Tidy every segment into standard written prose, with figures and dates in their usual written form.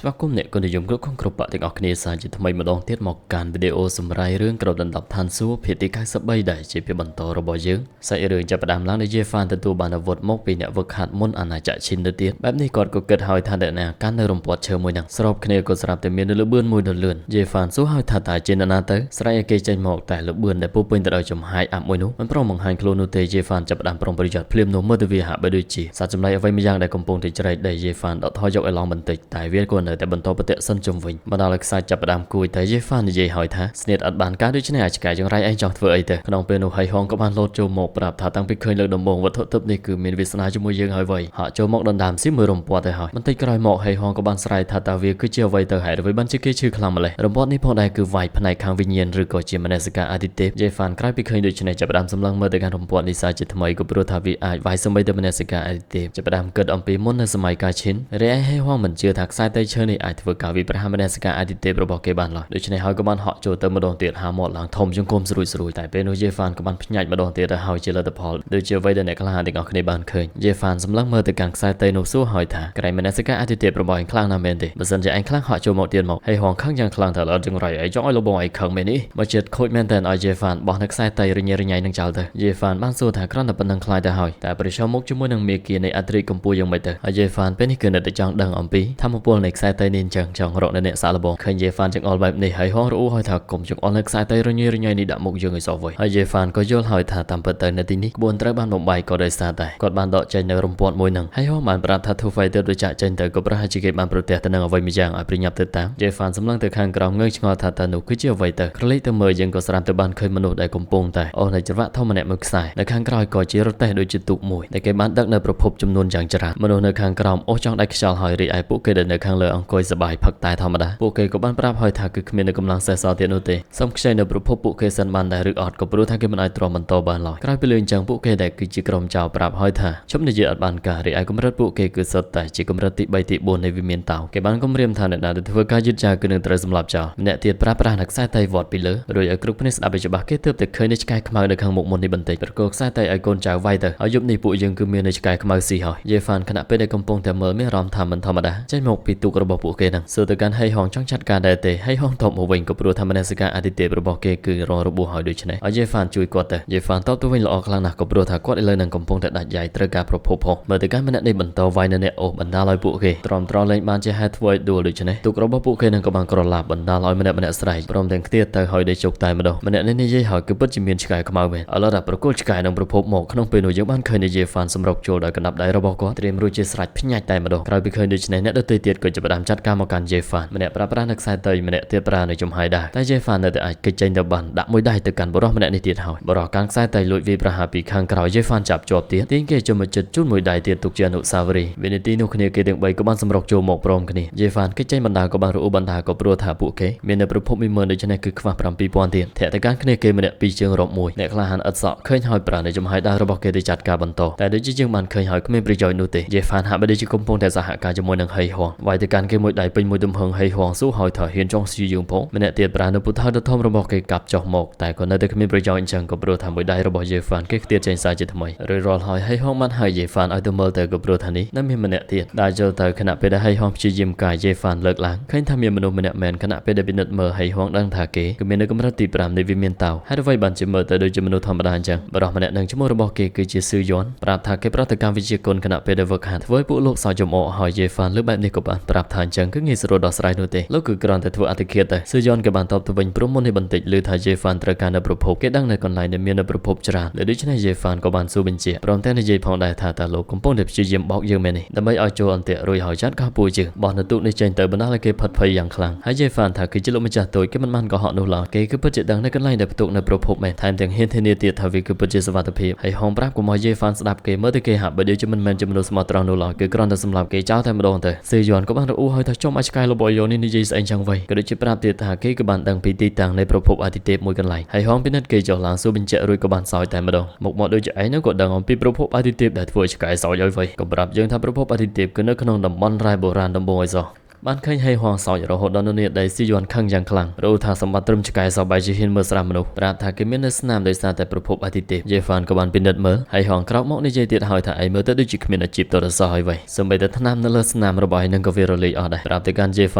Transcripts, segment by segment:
ស្វាគមន៍អ្នកក៏និយមគ្រប់គ្រងគ្រប់បកទាំងអស់គ្នាសាជាថ្មីម្ដងទៀតមកកាន់វីដេអូសម្រាប់រឿងក្របដណ្ដប់ឋានសួគ៌ភាគទី93ដែលជាភាគបន្តរបស់យើងសាច់រឿងចាប់ផ្ដើមឡើងដោយ Jefan ទទួលបានអាវុធមកពីអ្នកវឹកហាត់មុនអាណាចក្រឈិនទៅទៀតបែបនេះគាត់ក៏គិតហើយថាអ្នកណាកាន់នៅរំពាត់ឈើមួយហ្នឹងស្របគ្នាក៏ស្រាប់តែមានលបឿនមួយដ៏លឿន Jefan សួរហើយថាតើជានរណាទៅស្រែកឲ្យគេចេញមកតែលបឿនដែលពោពេញទៅដោយចំហាយអាប់មួយនោះមិនព្រមបង្ហាញខ្លួននោះទេ Jefan ចាប់ផ្ដើមប្រុងប្រយ័ត្នភ្លាមនោះមើលទៅវាហាក់បីដូចជាសត្វចម្លែកអ្វីមួយយ៉ាងដែលកំពុងតែជ្រែកដែល Jefan ដកថយយកឲ្យឡងបន្តិចតែវាក៏នៅតែបន្តប្រតិសិនជុំវិញបណ្ដាលឲ្យខ្សែចាប់ផ្ដើមគួយតែ Jefan និយាយហើយថាស្នៀតអត់បានការដូច្នេះអាចឆ្កែចង្រៃឯងចង់ធ្វើអីទៅក្នុងពេលនោះហៃហងក៏បានលោតចូលមកប្រាប់ថាតាំងពីឃើញលើកដំបូងវត្ថុទិព្វនេះគឺមានវាសនាជាមួយយើងហើយវៃហាក់ចូលមកដណ្ដើមស៊ីមើលរំពាត់ទៅហើយបន្តិចក្រោយមកហៃហងក៏បានស្រែកថាតើវាគឺជាអ្វីទៅហេតុអ្វីបានជាគេឈឺខ្លាំងម្ល៉េះរំពាត់នេះផងដែរគឺវាយផ្នែកខាងវិញ្ញាណឬក៏ជាមនសិការអាទិទេព Jefan ក្រោយពីឃើញដូច្នេះចាប់ផ្ដើមសម្លឹងមើលទៅកាន់រំពាត់នេះសាជាថ្មីក៏ព្រោះថាវាអាចវាយសម្បីតែមនសិការអាទិទេពចាប់ផ្ដើមគិតអំពីមុននៅសម័យកាលឈិនរាយហៃហងមិនជឿថាខ្សែតៃឈើនេះអាចធ្វើការវិប្រហារមនសិការអាទិទេពរបស់គេបានឡើយដូច្នេះហើយក៏បានហក់ចូលទៅម្ដងទៀតហាមាត់ឡើងធំជង្គង់ស្រួយតែពេលនោះ Jefan ក៏បានភ្ញាច់ម្ដងទៀតទៅហើយជាលទ្ធផលដូចជាអ្វីដែលអ្នកក្លាហានទាំងអស់គ្នាបានឃើញ Jefan សម្លឹងមើលទៅកាន់ខ្សែតៃនោះសួរហើយថាក្រែងមនសិការអាទិទេពរបស់ឯងខ្លាំងណាស់មែនទេបើសិនជាឯងខ្លាំងហក់ចូលមកទៀតមកហៃហងខឹងយ៉ាងខ្លាំងថាអត់ចង្រៃឯងចង់ឲ្យលបងឯងខឹងមែននេះមកចិត្តខូចមែនតើឲ្យ Jefan បោះនៅខ្សែតៃរញ៉េរញ៉ៃនឹងចោលទៅ Jefan បានសួរថាគ្រាន់តែប៉ុណ្្នឹងខ្លាចទៅហើយតែប្រឈមមុខជាមួយនឹងមេគានៃអត្រិកម្ពុជាយ៉ាងម៉េចទៅហើយ Jefan ពេលនេះគឺនៅតែចង់ដឹងអំពីធម្មពលនៃខ្សែតៃនេះអញ្ចឹងចង់រកនៅអ្នកសាកល្បងឃើញ Jefan ចង្អុលបែបនេះហើយហងរអ៊ូហើយថាកុំចង្អុលនៅខ្សែតៃរញ៉េរញ៉ៃនេះដាក់មុខយើងឲ្យសោះវិញហើយ Jefan ក៏យល់ហើយថាតាមពិតទៅនៅទីនេះក្បួនត្រូវបានបំបាយក៏ដោយសារតែគាត់បានដកចេញនៅរំពាត់មួយនឹងហើយហងបានប្រាប់ថាទូហ្វៃទៅចាក់ចេញទៅក៏ប្រហែលជាគេបានប្រទះទៅនឹងអ្វីមួយយ៉ាងឲ្យប្រញាប់ទៅតាម Jefan សម្លឹងទៅខាងក្រោមងើយឆ្ងល់ថាតើនោះគឺជាអ្វីទៅក្រឡេកទៅមើលយើងក៏ស្រាប់តែបានឃើញមនុស្សដែលកំពុងតែអូសនៅច្រវាក់ធំម្នាក់មួយខ្សែនៅខាងក្រោយក៏ជារទេះដូចជាទូកមួយដែលគេបានដឹកនៅប្រភពចំនួនយ៉ាងច្រើនមនុស្សនៅខាងក្រោមអូសចង់ដាច់ខ្យល់ហើយរីឯពួកគេដែលនៅខាងលើអង្គុយសប្បាយផឹកតែធម្មតាពួកគេក៏បានប្រាប់ហើយថាគឺគ្មាននៅកម្លាំងសេះសល់ទៀតនោះទេសូមខ្ចីនៅប្រភពពួកគេសិនបានដែរឬអត់ក៏ព្រោះថាគេមិនអាចទ្រាំបន្តបានឡើយក្រោយពីលឿនចឹងពួកគេដែលគឺជាក្រុមចៅប្រាប់ហើយថាជុំនិយាយអត់បានការរីឯកម្រិតពួកគេគឺសុទ្ធតែជាកម្រិតទី3ទី4នៃវិមានតោគេបានគំរាមថាអ្នកណាដែលធ្វើការយឺតយ៉ាវគឺនឹងត្រូវសម្លាប់ចោលម្នាក់ទៀតប្រាស្រ័យនឹងខ្សែតៃវត្តពីលើរួចឲ្យគ្រប់គ្នាស្ដាប់ឲ្យច្បាស់គេទើបតែឃើញនៅឆ្កែខ្មៅនៅខាងមុខមុននេះបន្តិចប្រកោខ្សែតៃឲ្យកូនចៅវាយទៅហើយយប់នេះពួកយើងគឺមាននៅឆ្កែខ្មៅស៊ីហើយ Jefan ខណៈពេលដែលកំពុងតែមើលមានអារម្មណ៍ថាមិនធម្មតាចេញមកពីទូករបស់ពួកគេហ្នឹងសួរទៅកាន់ហៃហងចង់ចាត់ការដែរទេហៃហងតបមកវិញក៏ព្រោះថាមនសិការអាទិទេពរបស់គេគឺរងរបួសហើយដូច្នេះឲ្យ Jefan ជួយគាត់ទៅ Jefan តបទៅវិញល្អខ្លាំងណាស់ក៏ព្រោះថាគាត់ឥឡូវនឹងកំពុងតែដាច់យ៉ាយត្រូវការប្រភពផងមើលទៅកាន់ម្នាក់នេះបន្តវាយនៅអ្នកអូសបណ្ដាលឲ្យពួកគេទ្រាំទ្រលែងបានជាហេតុធ្វើឲ្យដួលដូច្នេះទូករបស់ពួកគេនឹងក៏បានក្រឡាប់បណ្ដាលឲ្យម្នាក់ស្រែកព្រមទាំងខ្ទាតទៅហើយដេកជោគតែម្ដងម្នាក់នេះនិយាយហើយគឺពិតជាមានឆ្កែខ្មៅមែនឥឡូវដល់ប្រគល់ឆ្កែនឹងប្រភពមកក្នុងពេលនោះយើងបានឃើញនៅ Jefan សម្រុកចូលដោយកណ្ដាប់ដៃរបស់គាត់ត្រៀមរួចជាស្រេចភ្ញាច់តែម្ដងក្រោយពីឃើញដូច្នេះអ្នកដទៃទៀតក៏ចាប់ផ្ដើមចាត់ការមកកាន់ Jefan ម្នាក់ប្រានៅខ្សែតៃម្នាក់ទៀតប្រានៅចំហាយដែរតែ Jefan នៅតែអាចគេចចេញទៅបានដាក់មួយដៃទៅកាន់បរិះម្នាក់នេះទៀតហើយបរិះកាន់ខ្សែតៃលួចវាយប្រហារពីខាងក្រោយ Jefan ចាប់ជាប់ទៀតទាញគេចូលមកជិតជូនមួយដៃទៀតទុកជាអនុស្សាវរីយ៍វិនាទីនោះគ្នាគេទាំង3ក៏បានសម្រុកចូលមកព្រមគ្នា Jefan គេចចេញបណ្ដាក៏បានរអ៊ូបណ្ដាក៏ព្រោះថាពួកគេមាននៅប្រភព10000ដូច្នេះគឺខ្វះ7000ទៀតធាក់ទៅកាន់គ្នាគេម្នាក់ពីរជើងរកមួយអ្នកក្លាហានឥតសក់ឃើញហើយប្រានៅចំហាយដែររបស់គេទៅចាត់ការបន្តតែដូចជាយើងបានឃើញហើយគ្មានប្រយោជន៍នោះទេ Jefan ហាក់បីដូចជាកំពុងតែសហការជាមួយនឹងហៃហងវាយទៅកាន់គេមួយដៃពេញមួយទំហឹងហៃហងស៊ូហើយថាហ៊ានចង់ស៊ីយើងផងម្នាក់ទៀតប្រានៅពុទ្ធដ៏ធំរបស់គេកាប់ចុះមកតែក៏នៅតែគ្មានប្រយោជន៍អញ្ចឹងក៏ព្រោះថាមួយដៃរបស់ Jefan គេខ្ទាតចេញសាជាថ្មីរួចរាល់ហើយហៃហងបានហើយ Jefan ឲ្យទៅមើលទៅក៏ព្រោះថានេះនៅមានម្នាក់ទៀតដែលចូលទៅខណៈពេលដែលហៃហងព្យាយាមកាយ Jefan លើកឡើងឃើញថាមានមនុស្សម្នាក់មែនខណៈពេលដែលពិនិត្យមើលហៃហងដឹងថាគេគឺមាននៅកម្រិតទី5នៃវិមានតោហើយអ្វីបានជាមើលទៅដូចជាមនុស្សធម្មតាអញ្ចឹងបរិះម្នាក់នឹងឈ្មោះរបស់គេគឺជាស៊ឺយន់ប្រាប់ថាគេប្រតិកម្មវិជាគុណខណៈពេលដែលវឹកហាត់ធ្វើឲ្យពួកលោកសោយចំអកហើយ Jefan លើបែបនេះក៏បានប្រាប់ថាអញ្ចឹងគឺងាយស្រួលដោះស្រាយនោះទេលោកគឺគ្រាន់តែធ្វើអតិឃាតតែស៊ឺយន់ក៏បានតបទៅវិញព្រមមុននេះបន្តិចឮថា Jefan ត្រូវការនៅប្រភពគេដឹងនៅកន្លែងដែលមាននៅប្រភពច្រើនដូច្នេះ Jefan ក៏បានសួរបញ្ជាព្រមទាំងនិយាយផងដែរថាតើលោកកំពុងតែព្យាយាមបោកយើងមែននេះដើម្បីឲ្យចូលអន្ទាក់រួចហើយចាត់ការពួយជើងបោះនៅទូកនេះចេញទៅបណ្ដាលឲ្យគេផិតភ័យយ៉ាងខ្លាំងហើយ Jefan ថាគឺជាលោកម្ចាស់តូចគេមិនបានកុហកនោះឡើយគេគឺពិតជាដឹងនៅកន្លែងដែលផ្ទុកនៅប្រភពមែនថែមទាំងហ៊ានធានាទៀតថាវាគឺពិតជាសុវត្ថិភាពហើយហងប្រាប់កុំឲ្យ Jefan ស្ដាប់គេមើលទៅគេហាក់បីដូចជាមិនមែនជាមនុស្សស្មោះត្រង់នោះឡើយគឺគ្រាន់តែសម្លាប់គេចោលតែម្ដងទៅស៊ឺយន់ក៏បានរអ៊ូហើយថាចុំអាចឆ្កែរបស់យោនេះនិយាយស្អីចឹងវៃក៏ដូចជាប្រាប់ទៀតថាគេក៏បានដឹងពីទីតាំងនៃប្រភពអាទិទេពមួយកន្លែងហើយហងពិនិត្យគេចុះឡើងសួរបញ្ជាក់រួចក៏បានសោយតែម្ដងមកដូចជាឯងនឹងក៏ដឹងអំពីប្រភពអាទិទេពដែលធ្វើឲ្យឆ្កែសោយឲ្យវៃក៏ប្រាប់យើងថាប្រភពអាទិទេពគឺនៅក្នុងតំបន់រ៉ែបុរាណដំបូងឲ្យសោះ បានឃើញហេហួងសោចរហូតដល់នោះដែលស៊ីយួនខឹងយ៉ាងខ្លាំងរហូតថាសម្បត្តិត្រឹមឆ្កែសោបែជាហ៊ានមើលស្រាប់មនុស្សប្រាប់ថាគេមាននៅស្នាមដោយសារតែប្រភពអាទិទេពយេហ្វានក៏បានពិនិត្យមើលហើយហួងក្រោកមកនិយាយទៀតហើយថាឯងមើលទៅដូចជាគ្មានអាជីពតរសោះហើយវ៉ៃសម្បីតែថ្នាំនៅលើស្នាមរបស់ឯងនឹងក៏វារលាយអស់ដែរប្រាប់ទៅកាន់យេហ្វ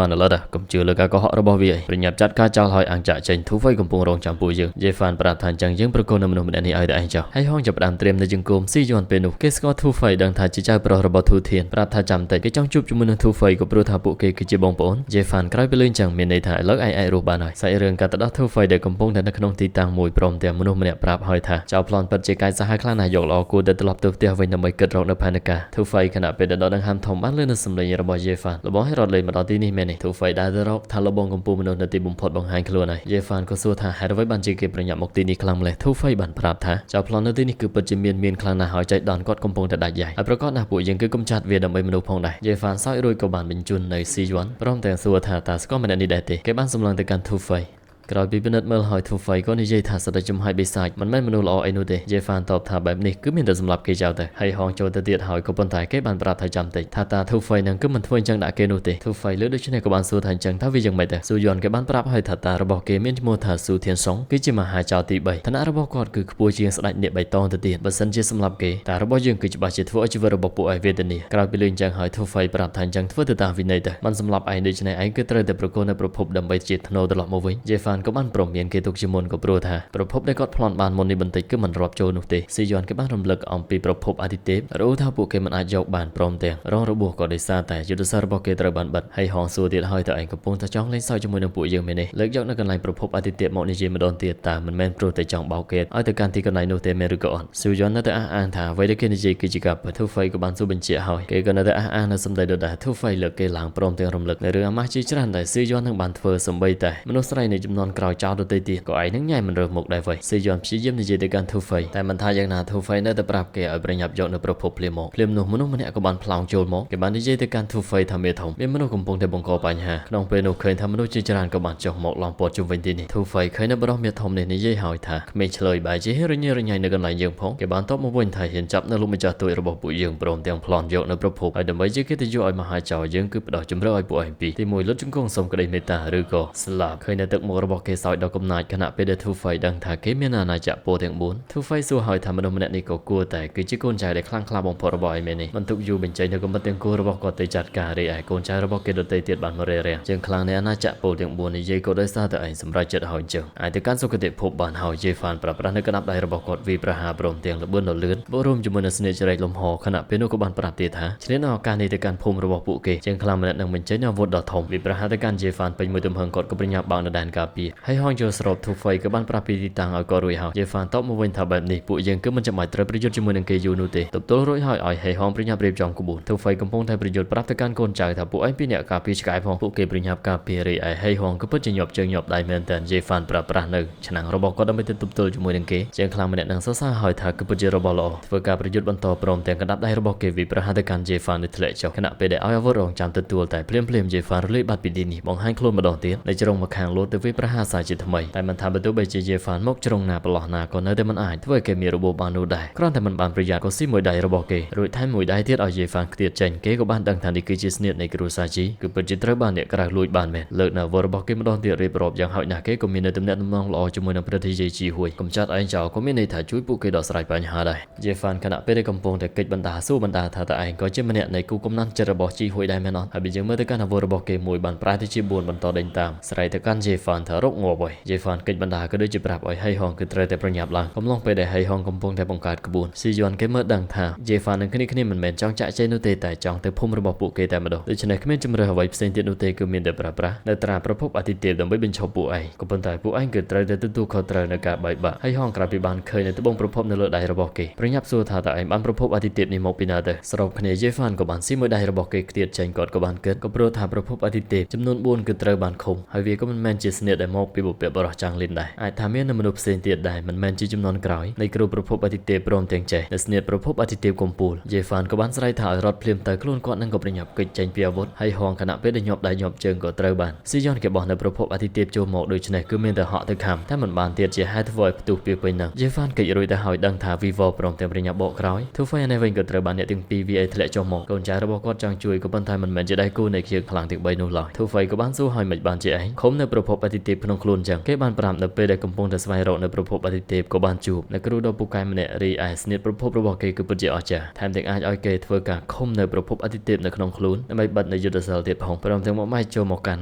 ានឥឡូវដែរកុំជឿលើការកុហករបស់វាឯងប្រញាប់ចាត់ការចោលហើយអង្គចាក់ចេញធូវៃកំពុងរងចាំពួកយើងយេហ្វានប្រាប់ថាអញ្ចឹងយើងប្រកូលនៅមនុស្សម្នាក់នេះឲ្យតែឯងចោលហើយហួងចាប់ផ្ដើមត្រៀមនៅជង្គង់ស៊ីយួនពេលនោះគេស្គាល់ធូវៃដឹងថាជាចៅប្រុសរបស់ធូធានប្រាប់ថាចាំតិចគេចង់ជួបជាមួយនឹងធូវៃក៏ព្រោះថាពួកគេគឺជាបងប្អូនយេហ្វានក្រោយពីលឺអញ្ចឹងមានន័យថាឥឡូវឯងអាចរស់បានហើយសាច់រឿងកាត់ទៅដល់ធូវៃដែលកំពុងតែនៅក្នុងទីតាំងមួយព្រមទាំងមនុស្សម្នាក់ប្រាប់ហើយថាចៅប្លន់ពិតជាកាយសាហាវខ្លាំងណាស់យកល្អគួរតែត្រឡប់ទៅផ្ទះវិញដើម្បីគិតរកនៅផែនការធូវៃខណៈពេលដែលដកដង្ហើមធំបានលឺនៅសំឡេងរបស់យេហ្វានលបងឲ្យរត់លេងមកដល់ទីនេះមែនទេធូវៃដើរទៅរកថាលបងកំពុងមនុស្សនៅទីបំផុតបង្ហាញខ្លួនហើយយេហ្វានក៏សួរថាហេតុអ្វីបានជាគេប្រញាប់មកទីនេះខ្លាំងម្ល៉េះធូវៃបានប្រាប់ថាចៅប្លន់នៅទីនេះគឺពិតជាមានខ្លាំងណាស់ហើយចៃដន្យគាត់កំពុងតែដាច់យ៉ៃហើយប្រកាសណាស់ពួកយើងគឺកំចាត់វាដើម្បីមនុស្សផងដែរយេហ្វានសោយរួចក៏បានបញ្ជូននៅស៊ីយួនព្រមទាំងសួរថាតើស្គាល់ម្នាក់នេះដែរទេគេបានសម្លឹងទៅកាន់ធូវៃក្រោយពីពិនិត្យមើលហើយធូវៃក៏និយាយថាសត្វចំហាយបិសាចមិនមែនមនុស្សល្អអីនោះទេយេហ្វានតបថាបែបនេះគឺមានតែសម្រាប់គេចោលទៅហើយហងចូលទៅទៀតហើយក៏ប៉ុន្តែគេបានប្រាប់ថាចាំតិចថាតាធូវៃនឹងគឺមិនធ្វើអញ្ចឹងដាក់គេនោះទេធូវៃលើដូច្នេះក៏បានសួរថាអញ្ចឹងថាវាយ៉ាងម៉េចដែរស៊ូយួនគេបានប្រាប់ហើយថាតារបស់គេមានឈ្មោះថាស៊ូធានសុងគឺជាមហាចៅទី3ឋានៈរបស់គាត់គឺខ្ពស់ជាងស្ដេចនាគបៃតងទៅទៀតបើសិនជាសម្រាប់គេតារបស់យើងគឺច្បាស់ជាធ្វើឲ្យជីវិតរបស់ពួកឯងវេទនាក្រោយពីលឺអញ្ចឹងហើយធូវៃប្រាប់ថាអញ្ចឹងធ្វើទៅតាមវិន័យទៅមិនសម្រាប់ឯងដូច្នេះឯងគឺត្រូវតែប្រកូលនៅប្រភពដើម្បីជាធ្នូត្រឡប់មកវិញយេហ្វានក៏បានព្រមមានគេទុកជាមុនក៏ព្រោះថាប្រភពដែលគាត់ប្លន់បានមុននេះបន្តិចគឺមិនរាប់ចូលនោះទេស៊ីយួនគេបានរំលឹកអំពីប្រភពអាទិទេពរហូតថាពួកគេមិនអាចយកបានព្រមទាំងរងរបួសក៏ដោយសារតែយុទ្ធសាស្ត្ររបស់គេត្រូវបានបិទហើយហងសួរទៀតហើយតើឯងកំពុងតែចង់លេងសើចជាមួយនឹងពួកយើងមែនទេលើកយកនៅកន្លែងប្រភពអាទិទេពមកនិយាយម្ដងទៀតតើមិនមែនព្រោះតែចង់បោកគេឲ្យទៅកាន់ទីកន្លែងនោះទេមែនឬក៏អត់ស៊ីយួននៅតែអះអាងថាអ្វីដែលគេនិយាយគឺជាការពិតធូវៃក៏បានសួរបញ្ជាក់ហើយគេក៏នៅតែអះអាងនៅសម្ដីដដែលធូវៃលើកគេឡើងព្រមទាំងរំលឹកនៅរឿងអាម៉ាស់ជាច្រើនដែលស៊ីយួននឹងបានធ្វើសម្បីតែមនុស្សស្រីនៃចំនួនក្រោយចោលដទៃទៀតក៏ឯងនឹងញ៉ៃមិនរើសមុខដែរវិញស៊ីយួនព្យាយាមនិយាយទៅកាន់ធូវៃតែមិនថាយ៉ាងណាធូវៃនៅតែប្រាប់គេឲ្យប្រញាប់យកនៅប្រភពភ្លាមមកភ្លាមនោះមនុស្សម្នាក់ក៏បានផ្លោងចូលមកគេបាននិយាយទៅកាន់ធូវៃថាមេធំមានមនុស្សកំពុងតែបង្កបញ្ហាក្នុងពេលនោះឃើញថាមនុស្សជាច្រើនក៏បានចុះមកឡងព័ទ្ធជុំវិញទីនេះធូវៃឃើញនៅបរិះមេធំនេះនិយាយហើយថាក្មេងឆ្លើយបែរជារញ៉េរញ៉ៃនៅកន្លែងយើងផងគេបានតបមកវិញថាហ៊ានចាប់នៅលោកម្ចាស់ទួយរបស់ពួកយើងព្រមទាំងប្លន់យកនៅប្រភពហើយដើម្បីជាកិត្តិយសឲ្យមហាចៅយើងគឺផ្ដោះជំរឿឲ្យពួកឯងពីរទី1លុតជង្គង់សុំក្តីមេត្តាឬក៏ស្លាប់ឃើញនៅទឹកមុខរបស់គេសោយដល់កំណាចខណៈពេលដែលធូវៃដឹងថាគេមានអាណាចក្រពោទាំង4ធូវៃសួរហើយថាមនុស្សម្នាក់នេះក៏គួរតែគឺជាកូនចៅដែលខ្លាំងក្លាបំផុតរបស់ឯងមែននេះមិនទុកយូរបញ្ចេញនៅគំនិតទាំងគួររបស់គាត់ទៅចាត់ការរីឯកូនចៅរបស់គេដទៃទៀតបានមករេរាំងជាងខ្លាំងនៃអាណាចក្រពោទាំង4និយាយក៏ដោយសារតែឯងសម្រេចចិត្តហើយអញ្ចឹងអាចទៅកាន់សុគតិភពបានហើយយេហ្វានប្រាប់ប្រាស់នៅកណ្ដាប់ដៃរបស់គាត់វាប្រហារព្រមទាំងលបឿនលឿនបរួមជាមួយនឹងស្នេហ៍ជ្រែកលំហខណៈពេលនោះក៏បានប្រាប់ទៀតថាឆ្លៀនឱកាសនេះទៅកាន់ភូមិរបស់ពួកគេជាងខ្លាំងម្នាក់នឹងបញ្ចេញអាវុធដ៏ធំវាប្រហារទៅកាន់យេហ្វានពេញមួយទំហឹងគាត់ក៏ប្រញាប់បើកនៅដែនការពារហើយហងចូលស្របធូវៃក៏បានប្រាប់ពីទីតាំងឲ្យគាត់រួចហើយយេហ្វានតបមកវិញថាបែបនេះពួកយើងគឺមិនចាំបាច់ត្រូវប្រយុទ្ធជាមួយនឹងគេយូរនោះទេទល់រួចហើយឲ្យហេហងប្រញាប់រៀបចំក្បួនធូវៃកំពុងតែប្រយុទ្ធប្រាប់ទៅកាន់កូនចៅថាពួកឯងពីអ្នកការពារឆ្កែផងពួកគេប្រញាប់ការពាររីឯហេហងក៏ពិតជាញាប់ជើងញាប់ដៃមែនតើយេហ្វានប្រាប់ប្រាស់នៅឆ្នាំងរបស់គាត់ដើម្បីទៅទប់ទល់ជាមួយនឹងគេជាងខ្លាំងម្នាក់នឹងសរសើរហើយថាគឺពិតជារបស់ល្អធ្វើការប្រយុទ្ធបន្តព្រមទាំងកណ្ដាប់ដៃរបស់គេវាប្រហារទៅកាន់យេហ្វាននៅធ្លាក់ចុះខណៈពេលដែលឲ្យអាវុធរងចាំទទួលតែភ្លាមយេហ្វានរលាយបាត់ពីទីនេះបង្ហាញខ្លួនម្ដងទៀតនៅជ្រុងមកខាងលោតទៅវាប្រហារសាជាថ្មីតែមិនថាបើទោះបីជាយេហ្វានមកជ្រុងណាប្រឡោះណាក៏នៅតែមិនអាចធ្វើឲ្យគេមានរបួសបាននោះដែរគ្រាន់តែមិនបានប្រយ័ត្នក៏ស៊ីមួយដៃរបស់គេរួចថែមមួយដៃទៀតឲ្យយេហ្វានខ្ទាតចេញគេក៏បានដឹងថានេះគឺជាស្នៀតនៃគ្រូសាជីគឺពិតជាត្រូវបានអ្នកក្រៅលួចបានមែនលើកនៅវត្តរបស់គេម្ដងទៀតរៀបរាប់យ៉ាងហោចណាស់គេក៏មាននៅទំនាក់ទំនងល្អជាមួយនឹងប្រតិយាយជីហួយកំចាត់ឯងចោលក៏មានន័យថាជួយពួកគេដោះស្រាយបញ្ហាដែរយេហ្វានខណៈពេលដែលកំពុងតែកិច្ចបណ្ដាសួរបណ្ដាថាតើឯងក៏ជាម្នាក់នៃគូកំណាត់ចិត្តរបស់ជីហួយដែរមែនអត់ហើយបើយើងមើលទៅកាន់អាវុធរបស់គេមួយបានប្រែទៅជា4បន្តដេញតាមស្រ័យទៅកាន់យេហ្វានថារកងាប់ហើយយេហ្វានកិច្ចបណ្ដាក៏ដូចជាប្រាប់ឲ្យហេហងគឺត្រូវតែប្រញាប់ឡើងកំឡុងពេលដែលហេហងកំពុងតែបង្កើតក្បួនស៊ីយួនគេមើលដឹងថាយេហ្វាននឹងគ្នាមិនមែនចង់ចាក់ចែងនោះទេតែចង់ទៅភូមិរបស់ពួកគេតែម្ដងដូច្នេះគ្មានជំរឿអ្វីផ្សេងទៀតនោះទេគឺមានតែប្រើប្រាស់នៅត្រាប្រភពអាទិទេពដើម្បីបញ្ឈប់ពួកឯងក៏ប៉ុន្តែពួកឯងគឺត្រូវតែទទួលខុសត្រូវនៅការបែកបាក់ហើយហងក្រៅពីបានឃើញនៅត្បូងប្រភពនៅលើដៃរបស់គេប្រញាប់សួរថាតើឯងបានប្រភពអាទិទេពនេះមកពីណាទៅសរុបគ្នាយេហ្វានក៏បានស៊ីមួយដៃរបស់គេខ្ទាតចេញគាត់ក៏បានគិតក៏ព្រោះថាប្រភពអាទិទេពចំនួន4គឺត្រូវបានឃុំហើយវាក៏មិនមែនជាស្នៀតដែល មកពីបុព្វបុរសចង់លិនដែរអាចថាមានមនុស្សផ្សេងទៀតដែរមិនមែនជាចំនួនក្រោយនៃគ្រូប្រភពអាទិទេពព្រមទាំងចេះដែលស្នៀតប្រភពអាទិទេពកំពូលយេហ្វានក៏បានស្រែកថាឲ្យរត់ភ្លាមទៅខ្លួនគាត់នឹងក៏ប្រញាប់គេចចេញពីអាវុធហើយហងខណៈពេលដែលញាប់ដៃញាប់ជើងក៏ត្រូវបានស៊ីយ៉នគេបោះនៅប្រភពអាទិទេពចូលមកដូច្នេះគឺមានតែហក់ទៅខំតែមិនបានទៀតជាហេតុធ្វើឲ្យផ្ទុះពីពេញនឹងយេហ្វានគេចរួចទៅហើយដឹងថា Vivo ព្រមទាំងប្រញាប់បកក្រោយទូហ្វៃនេះវិញក៏ត្រូវបានអ្នកទាំងពីរ VA ធ្លាក់ចុះមកកូនចៅរបស់គាត់ចង់ជួយក៏ប៉ុន្តែមិនមែនជាដៃគូនៃខៀវខ្លាំងទាំង3នោះឡើយទូហ្វៃក៏បានសួរឲ្យមិនបានជាឯងខំនៅប្រភពអាទិទេពក្នុងខ្លួនចឹងគេបានប្រាប់នៅពេលដែលកំពុងតែស្វែងរកនៅប្រភពអាទិទេពក៏បានជួបនៅគ្រូដ៏ពូកែម្នាក់រីឯស្នៀតប្រភពរបស់គេគឺពិតជាអស្ចារ្យថែមទាំងអាចឲ្យគេធ្វើការខំនៅប្រភពអាទិទេពនៅក្នុងខ្លួនដើម្បីបិទនៅយុទ្ធសាស្ត្រទៀតផងព្រមទាំងមកម៉ៃចូលមកកាន់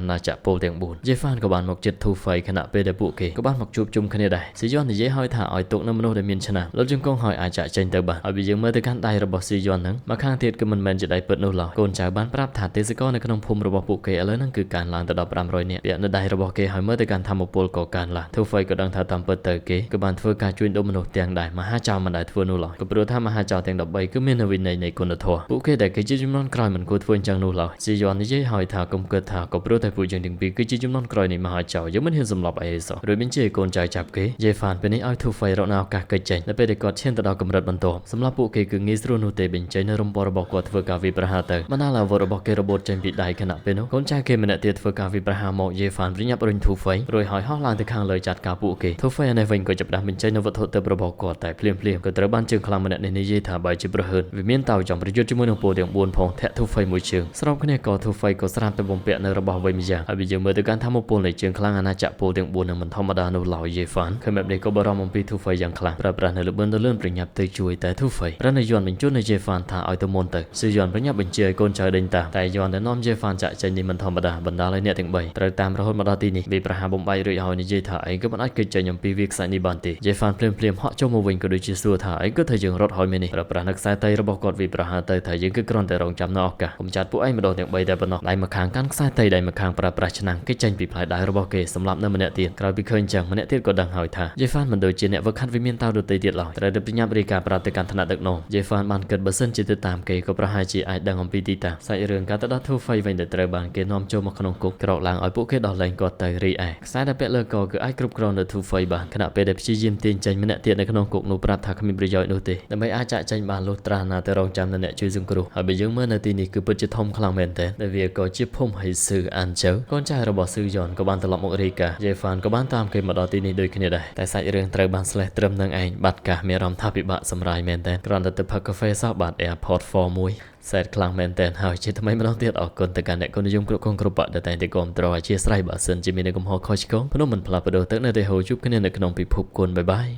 ណាចក្រពលទាំង4យេហ្វានក៏បានមកជិតទូហ្វៃខណៈពេលដែលពួកគេក៏បានមកជួបជុំគ្នាដែរស៊ីយ៉ននិយាយឲ្យថាឲ្យទុកនៅមនុស្សដែលមានឆ្នាំលុតជង្គង់ឲ្យអាចចាក់ចេញទៅបានឲ្យយើងមើលទៅកាន់ដៃរបស់ស៊ីយ៉នហ្នឹងមកខាងទៀតគឺមិនមែនជាដៃពិតនោះឡើយកូនចៅបានប្រាប់ថាទេសកលនៅក្នុងភូមិរបស់ពួកគេឥឡូវហ្នឹងគឺកើនឡើងទៅដល់500នាក់ពាក់នៅដៃរបស់គេឲ្យមើលទៅកាន់ធម្មពលក៏កើនឡើងទូហ្វៃក៏ដឹងថាតាមពិតទៅគេក៏បានធ្វើការជួយដល់មនុស្សទាំងដែរមហាចៅមិនដែលធ្វើនោះឡើយក៏ព្រោះថាមហាចៅទាំង13គឺមាននៅវិន័យនៃគុណធម៌ពួកគេដែលគេជាចំនួនក្រោយមិនគួរធ្វើអញ្ចឹងនោះឡើយស៊ីយ៉ននិយាយឲ្យថាកុំគិតថាក៏ព្រោះតែពួកយើងទាំងពីរគឺជាចំនួនក្រោយនៃមហាចៅយើងមិនហ៊ានសម្លាប់អីសោះរួចបញ្ជាកូនចៅចាប់គេយេហ្វានពេលនេះឲ្យទូហ្វៃរកនៅឱកាសកិច្ចចេញនៅពេលដែលគាត់ឈានទៅដល់កម្រិតបន្ទាប់សម្រាប់ពួកគេគឺងាយស្រួលនោះទេបញ្ចេញនៅរំពោះរបស់គាត់ធ្វើការវិប្រហារទៅបណ្ដាលអាវុធរបស់គេរបូតចេញពីដៃខណៈពេលនោះកូនចៅគេម្នាក់ទៀតធ្វើការវិប្រហារមកយេហ្វានប្រញាប់រុញទូហ្វៃរួចហើយហោះឡើងទៅខាងលើចាត់ការពួកគេទូហ្វៃអានេះវិញក៏ចាប់ផ្ដើមបញ្ចេញនៅវត្ថុទិព្វរបស់គាត់តែភ្លាមៗក៏ត្រូវបានជើងខ្លាំងម្នាក់នេះនិយាយថាបើជាប្រហើនវាមានតោចំប្រយុទ្ធជាមួយនឹងពលទាំង4ផងធាក់ទូហ្វៃមួយជើងស្របគ្នាក៏ទូហ្វៃក៏ស្រាប់តែបំពាក់នៅរបស់វិញម្យ៉ាងហើយយើងមើលទៅកាន់ធម្មពលនៃជើងខ្លាំងអាណាចក្រពលទាំង4នឹងមិនធម្មតានោះឡើយយេហ្វានឃើញបែបនេះក៏បារម្ភអំពីទូហ្វៃយ៉ាងខ្លាំងប្រើប្រាស់នៅលឿនទៅលឿនប្រញាប់ទៅជួយតែទូហ្វៃរនយន់បញ្ជូននៅយេហ្វានថាឲ្យទៅមុនទៅស៊ីយ៉នប្រញាប់បញ្ជាឲ្យកូនចៅដេញតាមតែយន់ដែលនាំយេហ្វានចាក់ចេញនេះមិនធម្មតាបណ្ដាលឲ្យអ្នកទាំង3ត្រូវតាមរហូតមកដល់ទីនេះវាប្រហារបំបាយរួចហើយនិយាយថាឯងក៏មិនអាចគេចចេញអំពីវាខ្សែនេះបានទេយេហ្វានភ្លាមហក់ចូលមកវិញក៏ដូចជាសួរថាឯងក៏ថាយើងរត់ហើយមែននេះប្រើប្រាស់នៅខ្សែតៃរបស់គាត់វាប្រហារទៅថាយើងគឺគ្រាន់តែរងចាំនៅឱកាសកុំចាត់ពួកឯងម្ដងទាំង3តែប៉ុណ្ណោះដៃម្ខាងកាន់ខ្សែតៃដៃម្ខាងប្រើប្រាស់ឆ្នាំងគេចេញពីផ្លែដៃរបស់គេសម្រាប់នៅម្នាក់ទៀតក្រោយពីឃើញចឹងម្នាក់ទៀតក៏ដឹងហើយថាយេហ្វានមិនដូចជាអ្នកវឹកហាត់វិមានតៅដទៃទៀតឡើយត្រូវតែប្រញាប់រាយការណ៍ប្រាប់ទៅកាន់ថ្នាក់ដឹកនាំយេហ្វានបានគិតបើសិនជាទៅតាមគេក៏ប្រហែលជាអាចដឹងអំពីទីតាំងសាច់រឿងការទៅដល់ទូហ្វៃវិញដែលត្រូវបានគេនាំចូលមកក្នុងគុកក្រោកឡើងឲ្យពួកគេដោះលែងគាត់ទៅរីឯខ្សែដែលពាក់លើកគឺអាចគ្រប់គ្រងនៅទូហ្វៃបានខណៈពេលដែលព្យាយាមទាញចេញម្នាក់ទៀតនៅក្នុងគុកនោះប្រាប់ថាគ្មានប្រយោជន៍នោះទេដើម្បីអាចចាក់ចេញបានលុះត្រាណាទៅរងចាំនៅអ្នកជួយសង្គ្រោះហើយបើយើងមើលនៅទីនេះគឺពិតជាធំខ្លាំងមែនទែនដែលវាក៏ជាភូមិហៃស៊ឺអានជើកូនចៅរបស់ស៊ឺយ៉នក៏បានត្រឡប់មករាយការណ៍យេហ្វានក៏បានតាមគេមកដល់ទីនេះដូចគ្នាដែរតែសាច់រឿងត្រូវបានស្លេះត្រឹមនឹងឯងបាត់កាសមានអារម្មណ៍ថាពិបាកសម្រាយមែនទែនគ្រាន់តែទៅផឹកកាហ្វេសោះបាទ Airport 4 សែតខ្លាំងមែនទែនហើយជាថ្មីម្ដងទៀតអរគុណទៅកាន់អ្នកគុណនិយមគ្រប់គ្រប់បកដែលតែងតែគាំទ្រអធិស្ឋានបើសិនជាមានកំហុសខុសឆ្គងភ្នំមិនផ្លាស់ប្ដូរទឹកនៅតែហូរជួបគ្នានៅក្នុងពិភពគុណបាយបាយ